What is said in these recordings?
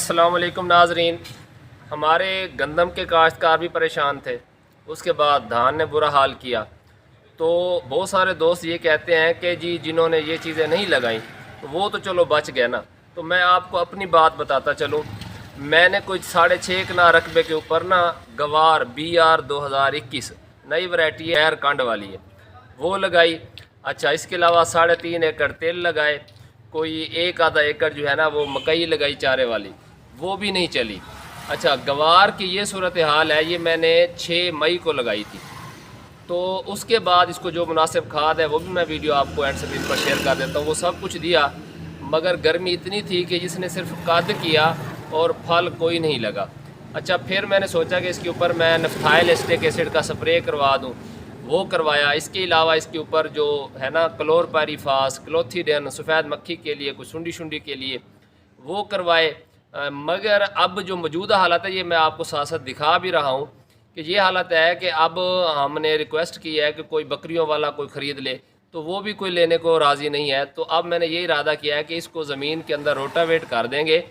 अस्सलाम वालेकुम नाजरीन। हमारे गंदम के काश्तकार भी परेशान थे, उसके बाद धान ने बुरा हाल किया। तो बहुत सारे दोस्त ये कहते हैं कि जी जिन्होंने ये चीज़ें नहीं लगाई तो वो तो चलो बच गए ना। तो मैं आपको अपनी बात बताता चलूँ। मैंने कुछ 6.5 कनाल रकबे के ऊपर ना गवार BR 2021 नई वैरायटी है, कंड वाली है, वो लगाई। अच्छा, इसके अलावा 3.5 एकड़ तेल लगाए, कोई 1 आधा एकड़ जो है ना वो मकई लगाई चारे वाली, वो भी नहीं चली। अच्छा, गवार की ये सूरत हाल है, ये मैंने 6 मई को लगाई थी। तो उसके बाद इसको जो मुनासिब खाद है वो भी मैं वीडियो आपको एंड स्क्रीन पर शेयर कर देता हूँ। वो सब कुछ दिया, मगर गर्मी इतनी थी कि जिसने सिर्फ कद किया और फल कोई नहीं लगा। अच्छा, फिर मैंने सोचा कि इसके ऊपर मैं नफ्थाइल एस्टिक एसिड का स्प्रे करवा दूँ, वो करवाया। इसके अलावा इसके ऊपर जो है ना क्लोरपायरीफास, क्लोथिडिन सफ़ेद मक्खी के लिए, कुछ सुंडी शुंडी के लिए, वो करवाए। मगर अब जो मौजूदा हालत है ये मैं आपको साथ साथ दिखा भी रहा हूँ कि ये हालत है कि अब हमने रिक्वेस्ट की है कि कोई बकरियों वाला कोई ख़रीद ले, तो वो भी कोई लेने को राज़ी नहीं है। तो अब मैंने ये इरादा किया है कि इसको ज़मीन के अंदर रोटावेट कर देंगे।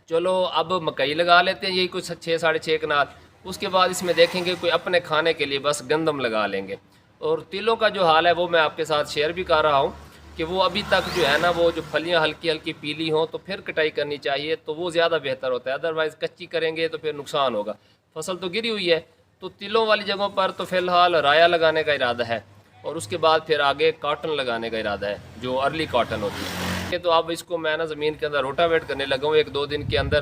चलो अब मकई लगा लेते हैं, यही कुछ 6-6.5 कनाल। उसके बाद इसमें देखेंगे कोई अपने खाने के लिए बस गंदम लगा लेंगे। और तिलों का जो हाल है वो मैं आपके साथ शेयर भी कर रहा हूँ कि वो अभी तक जो है ना वो जो फलियाँ हल्की हल्की पीली हों तो फिर कटाई करनी चाहिए, तो वो ज़्यादा बेहतर होता है। अदरवाइज़ कच्ची करेंगे तो फिर नुकसान होगा। फसल तो गिरी हुई है, तो तिलों वाली जगहों पर तो फ़िलहाल राया लगाने का इरादा है, और उसके बाद फिर आगे कॉटन लगाने का इरादा है, जो अर्ली कॉटन होती है। तो अब इसको मैं ना ज़मीन के अंदर रोटावेट करने लगा हूँ 1-2 दिन के अंदर,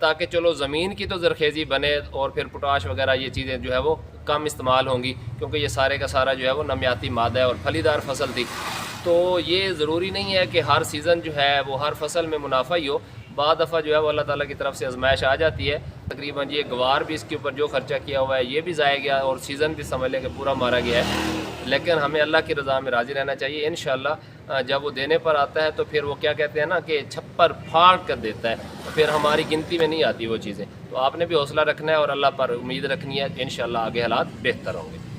ताकि चलो ज़मीन की तो ज़रखेज़ी बने और फिर पोटाश वगैरह ये चीज़ें जो है वो कम इस्तेमाल होंगी, क्योंकि ये सारे का सारा जो है वो नमियाती मादा है और फलीदार फसल थी। तो ये ज़रूरी नहीं है कि हर सीज़न जो है वो हर फसल में मुनाफा ही हो। बाद दफ़ा जो है वो अल्लाह ताला की तरफ से आजमाइश आ जाती है। तकरीबन ये गवार भी इसके ऊपर जो खर्चा किया हुआ है ये भी ज़ाया गया, और सीज़न भी समझ लें कि पूरा मारा गया है। लेकिन हमें अल्लाह की रज़ा में राज़ी रहना चाहिए। इंशाअल्लाह जब वो देने पर आता है तो फिर वो क्या कहते हैं ना कि छप्पर फाड़ कर देता है, तो फिर हमारी गिनती में नहीं आती वो चीज़ें। तो आपने भी हौसला रखना है और अल्लाह पर उम्मीद रखनी है, इंशाअल्लाह आगे हालात बेहतर होंगे।